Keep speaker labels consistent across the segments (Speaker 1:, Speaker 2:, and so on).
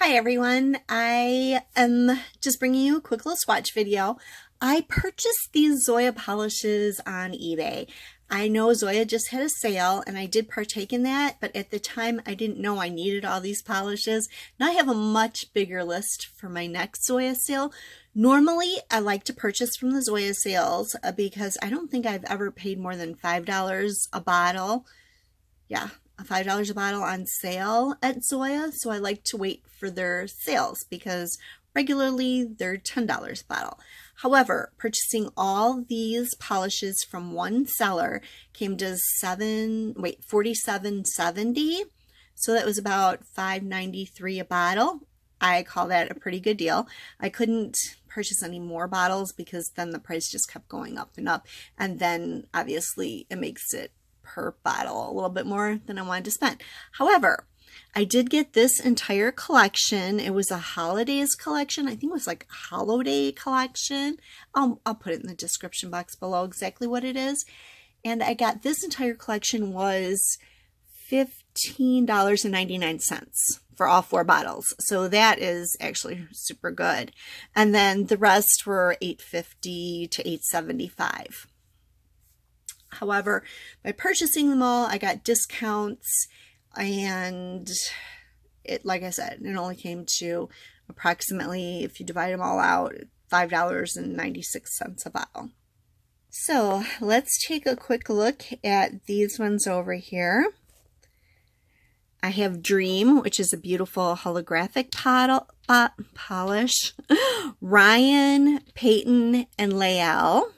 Speaker 1: Hi everyone, I am just bringing you a quick little swatch video. I purchased these Zoya polishes on eBay. I know Zoya just had a sale and I did partake in that, but at the time I didn't know I needed all these polishes. Now I have a much bigger list for my next Zoya sale. Normally I like to purchase from the Zoya sales because I don't think I've ever paid more than $5 a bottle. Yeah. $5 a bottle on sale at Zoya, so I like to wait for their sales because regularly they're $10 a bottle. However, purchasing all these polishes from one seller came to $47.70, so that was about $5.93 a bottle. I call that a pretty good deal. I couldn't purchase any more bottles because then the price just kept going up, and then obviously it makes it per bottle a little bit more than I wanted to spend. However, I did get this entire collection. It was a holidays collection. I think it was like a holiday collection. I'll put it in the description box below exactly what it is. And I got this entire collection was $15.99 for all 4 bottles. So that is actually super good. And then the rest were $8.50 to $8.75. However, by purchasing them all, I got discounts, and it, like I said, it only came to approximately, if you divide them all out, $5.96 a bottle. So let's take a quick look at these ones over here. I have Dream, which is a beautiful holographic polish. Ryan, Peyton, and Lael.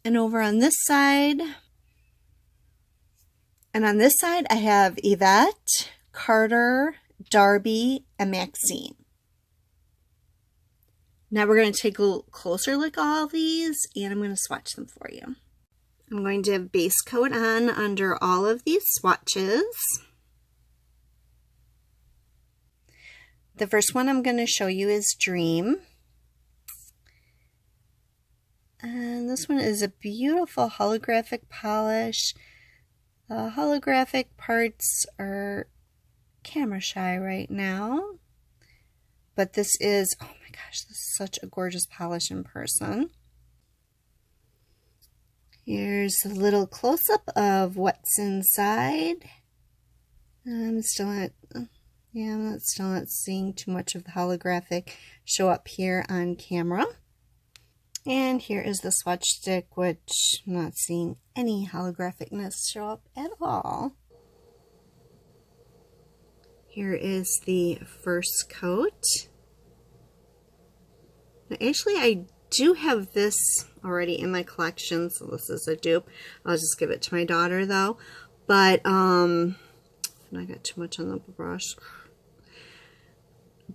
Speaker 1: And over on this side, I have Evette, Carter, Darby, and Maxine. Now we're going to take a closer look at all of these, and I'm going to swatch them for you. I'm going to have base coat on under all of these swatches. The first one I'm going to show you is Dream. And this one is a beautiful holographic polish. The holographic parts are camera shy right now. But this is, oh my gosh, this is such a gorgeous polish in person. Here's a little close-up of what's inside. I'm still not seeing too much of the holographic show up here on camera. And here is the swatch stick, which I'm not seeing any holographicness show up at all. Here is the first coat. Now, actually, I do have this already in my collection, so this is a dupe. I'll just give it to my daughter, though. But, I got too much on the brush.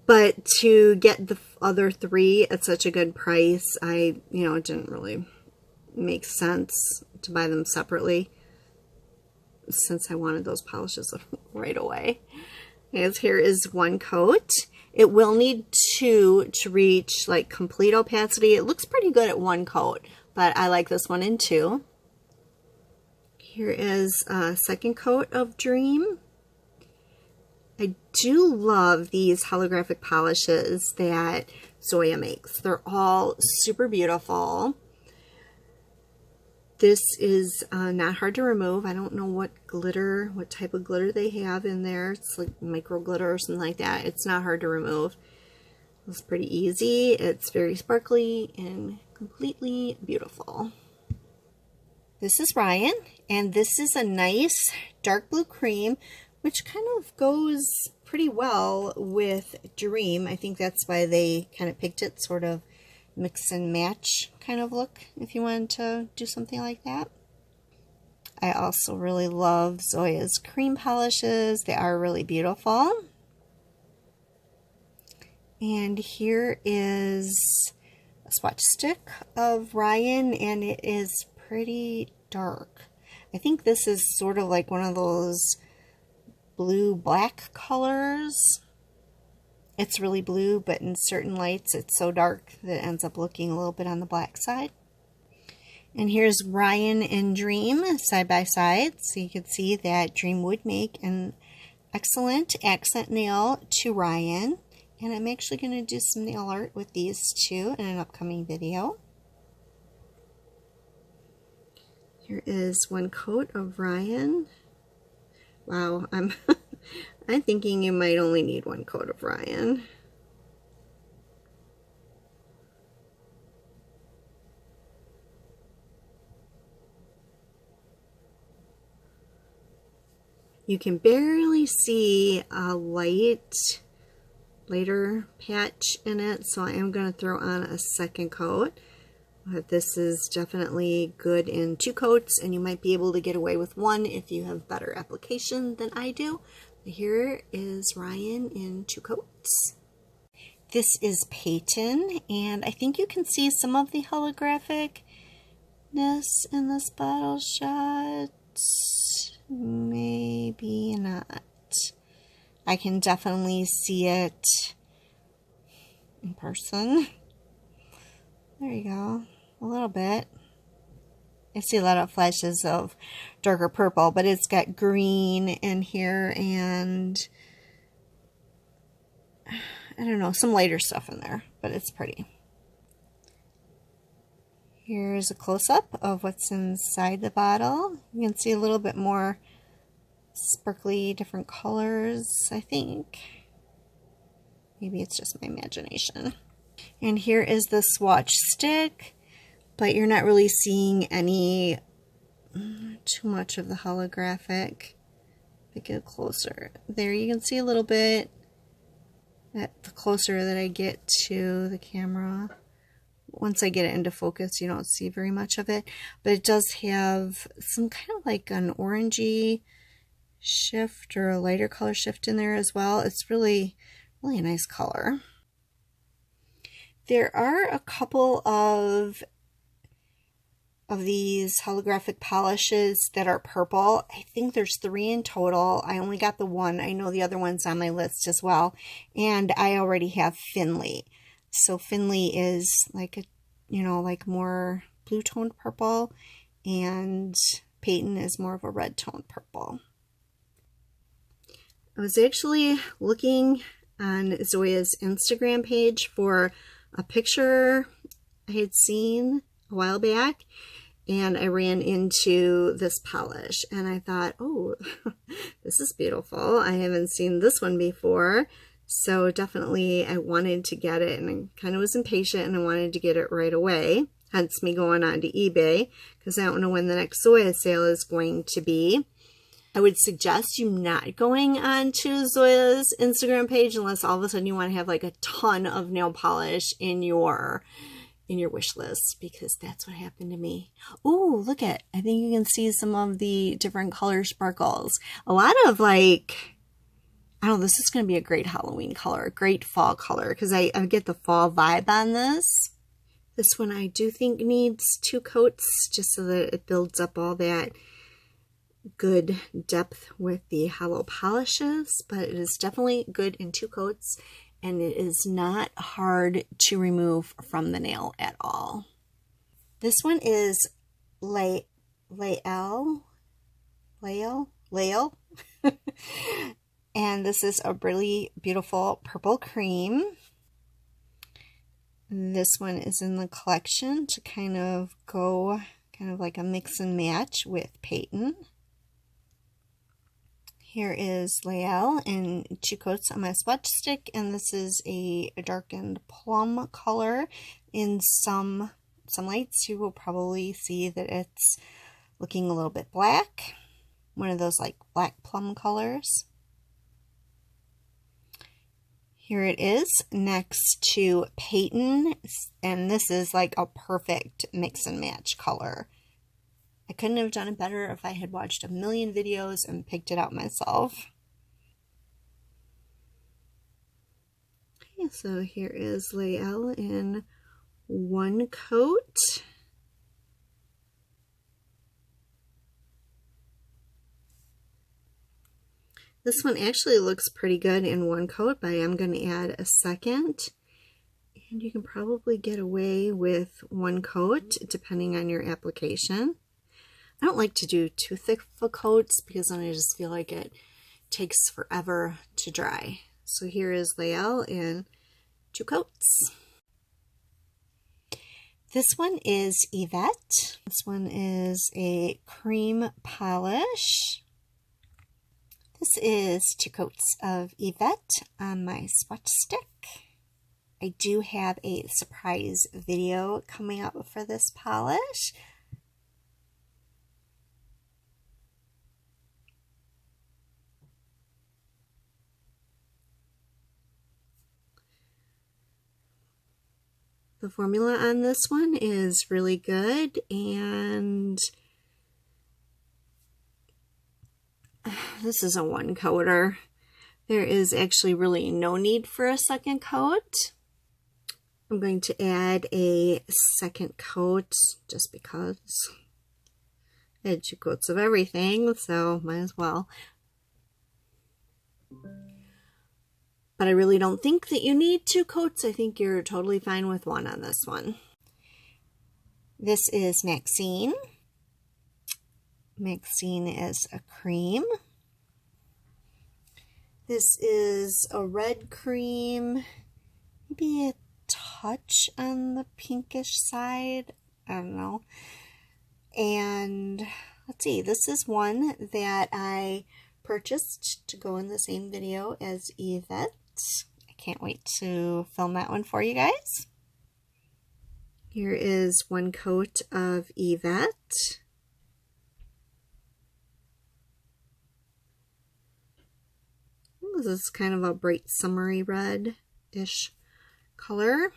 Speaker 1: But to get the other 3 at such a good price, it didn't really make sense to buy them separately since I wanted those polishes right away. As here is one coat. It will need 2 to reach like complete opacity. It looks pretty good at 1 coat, but I like this one in 2. Here is a second coat of Dream. I do love these holographic polishes that Zoya makes. They're all super beautiful. This is not hard to remove. I don't know what type of glitter they have in there. It's like micro glitter or something like that. It's not hard to remove. It's pretty easy. It's very sparkly and completely beautiful. This is Ryan, and this is a nice dark blue cream, which kind of goes pretty well with Dream. I think that's why they kind of picked it, sort of mix and match kind of look, if you wanted to do something like that. I also really love Zoya's cream polishes. They are really beautiful. And here is a swatch stick of Ryan, and it is pretty dark. I think this is sort of like one of those blue-black colors. It's really blue, but in certain lights it's so dark that it ends up looking a little bit on the black side. And here's Ryan and Dream side by side, so you can see that Dream would make an Excellent Accent Nail to Ryan. And I'm actually going to do some nail art with these two in an upcoming video. Here is one coat of Ryan. Wow, I'm I'm thinking you might only need one coat of Ryan. You can barely see a lighter patch in it, so I am going to throw on a second coat. But this is definitely good in 2 coats, and you might be able to get away with 1 if you have better application than I do. Here is Ryan in 2 coats. This is Payton, and I think you can see some of the holographicness in this bottle shot. Maybe not. I can definitely see it in person. There you go. A little bit. I see a lot of flashes of darker purple, but it's got green in here and I don't know, some lighter stuff in there, but it's pretty. Here's a close-up of what's inside the bottle. You can see a little bit more sparkly, different colors, I think. Maybe it's just my imagination. And here is the swatch stick, but you're not really seeing any too much of the holographic. If I get closer, there you can see a little bit. The closer that I get to the camera, once I get it into focus, you don't see very much of it, but it does have some kind of like an orangey shift or a lighter color shift in there as well. It's really a nice color. There are a couple of these holographic polishes that are purple. I think there's 3 in total. I only got the 1. I know the other one's on my list as well. And I already have Finley. So Finley is like a, like more blue toned purple, and Peyton is more of a red toned purple. I was actually looking on Zoya's Instagram page for a picture I had seen a while back, and I ran into this polish and I thought, oh, this is beautiful. I haven't seen this one before. So definitely I wanted to get it, and I kind of was impatient and I wanted to get it right away. Hence me going on to eBay, because I don't know when the next Zoya sale is going to be. I would suggest you not going on to Zoya's Instagram page unless all of a sudden you want to have like a ton of nail polish in your wish list, because that's what happened to me. Oh, look at, I think you can see some of the different color sparkles. A lot of like, I don't know, this is going to be a great Halloween color, a great fall color, because I get the fall vibe on this. This one I do think needs 2 coats just so that it builds up all that good depth with the hollow polishes, but it is definitely good in 2 coats, and it is not hard to remove from the nail at all. This one is Lael. And this is a really beautiful purple cream. This one is in the collection to kind of go like a mix and match with Peyton. Here is Lael in 2 coats on my swatch stick, and this is a darkened plum color. In some lights you will probably see that it's looking a little bit black, one of those like black plum colors. Here it is next to Payton, and this is like a perfect mix and match color. I couldn't have done it better if I had watched a million videos and picked it out myself. Okay, so here is Lael in 1 coat. This one actually looks pretty good in 1 coat, but I am going to add a second. And you can probably get away with 1 coat depending on your application. I don't like to do too thick of coats because then I just feel like it takes forever to dry. So here is Lael in 2 coats. This one is Evette. This one is a cream polish. This is 2 coats of Evette on my swatch stick. I do have a surprise video coming up for this polish. The formula on this one is really good, and this is a 1 coater. There is actually really no need for a second coat. I'm going to add a second coat just because I had 2 coats of everything, so might as well. But I really don't think that you need 2 coats. I think you're totally fine with 1 on this one. This is Maxine. Maxine is a cream. This is a red cream, maybe a touch on the pinkish side. I don't know. And let's see, this is one that I purchased to go in the same video as Evette. I can't wait to film that one for you guys. Here is 1 coat of Evette. This is kind of a bright summery red-ish color.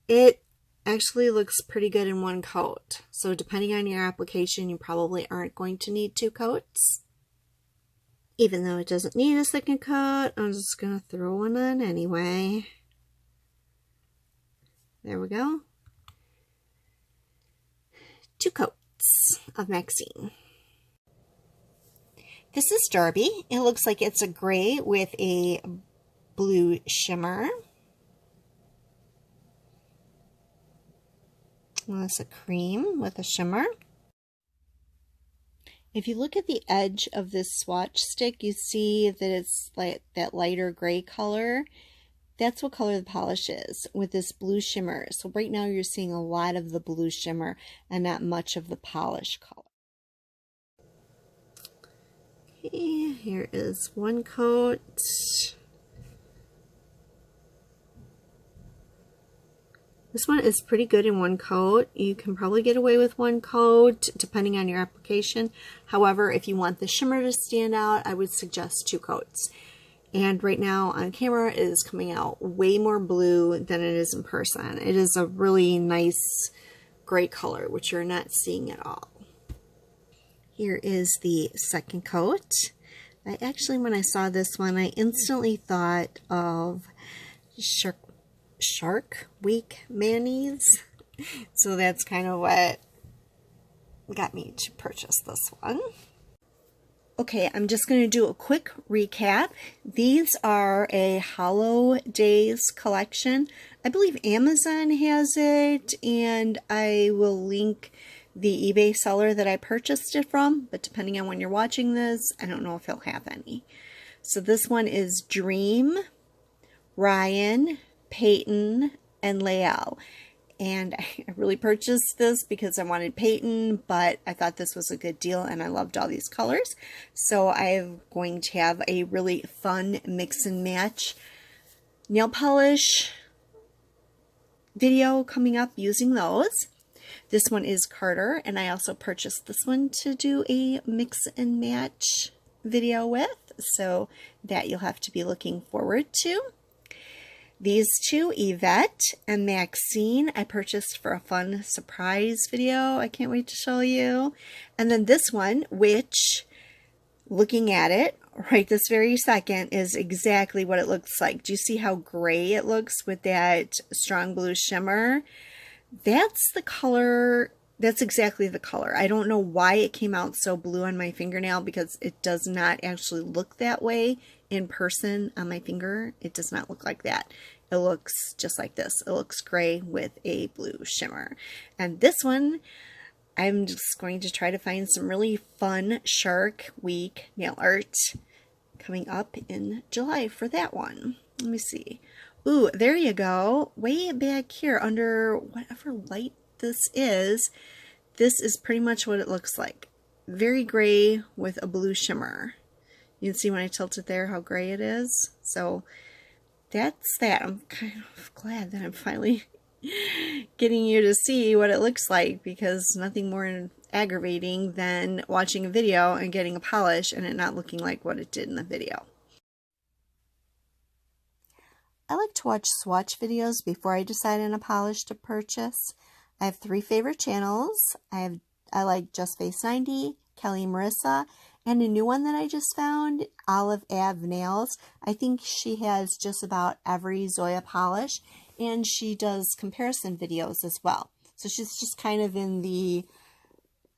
Speaker 1: It actually looks pretty good in 1 coat. So depending on your application, you probably aren't going to need 2 coats. Even though it doesn't need a second coat, I'm just going to throw one on anyway. There we go. 2 coats of Maxine. This is Darby. It looks like it's a gray with a blue shimmer. Well, it's a cream with a shimmer. If you look at the edge of this swatch stick, you see that it's like that lighter gray color. That's what color the polish is, with this blue shimmer. So right now you're seeing a lot of the blue shimmer and not much of the polish color. Okay, here is 1 coat. This one is pretty good in 1 coat. You can probably get away with 1 coat depending on your application. However, if you want the shimmer to stand out, I would suggest 2 coats. And right now on camera it is coming out way more blue than it is in person. It is a really nice gray color, which you're not seeing at all. Here is the second coat. I actually, when I saw this one, I instantly thought of Shark Week mayonnaise. So that's kind of what got me to purchase this one. Okay, I'm just going to do a quick recap. These are a holidays collection. I believe Amazon has it, and I will link the eBay seller that I purchased it from, but depending on when you're watching this, I don't know if he'll have any. So this one is Dream, Ryan, Peyton, and Lael. And I really purchased this because I wanted Peyton, but I thought this was a good deal and I loved all these colors. So I'm going to have a really fun mix and match nail polish video coming up using those. This one is Carter, and I also purchased this one to do a mix and match video with. So that you'll have to be looking forward to. These 2, Evette and Maxine, I purchased for a fun surprise video. I can't wait to show you. And then this one, which, looking at it right this very second, is exactly what it looks like. Do you see how gray it looks with that strong blue shimmer? That's the color. That's exactly the color. I don't know why it came out so blue on my fingernail, because it does not actually look that way in person on my finger. It does not look like that. It looks just like this. It looks gray with a blue shimmer. And this one, I'm just going to try to find some really fun Shark Week nail art coming up in July for that one. Let me see. Ooh, there you go. Way back here under whatever light this is pretty much what it looks like. Very gray with a blue shimmer. You can see when I tilt it there how gray it is. So that's that. I'm kind of glad that I'm finally getting you to see what it looks like, because nothing more aggravating than watching a video and getting a polish and it not looking like what it did in the video. I like to watch swatch videos before I decide on a polish to purchase. I have 3 favorite channels. I like Just Face 90, Kelly Marissa, and a new one that I just found, Olive Ave Nails. I think she has just about every Zoya polish, and she does comparison videos as well. So she's just kind of in the,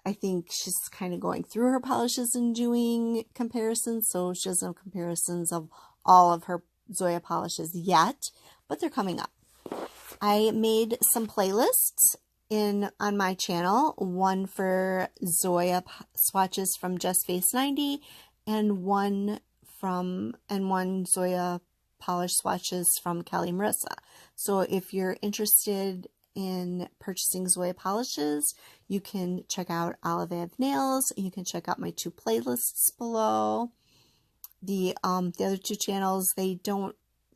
Speaker 1: I think she's kind of going through her polishes and doing comparisons. So she doesn't have comparisons of all of her Zoya polishes yet, but they're coming up. I made some playlists on my channel, one for Zoya swatches from Just Face 90 and one Zoya polish swatches from Kelly Marissa. So if you're interested in purchasing Zoya polishes, you can check out Olive Ave Nails. You can check out my 2 playlists below. The other 2 channels, they don't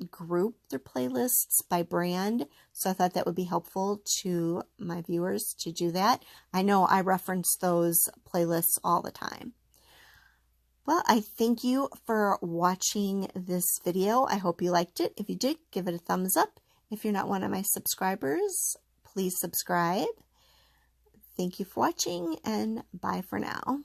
Speaker 1: group their playlists by brand, so I thought that would be helpful to my viewers to do that. I know I reference those playlists all the time. Well, I thank you for watching this video. I hope you liked it. If you did, give it a thumbs up. If you're not one of my subscribers, please subscribe. Thank you for watching, and bye for now.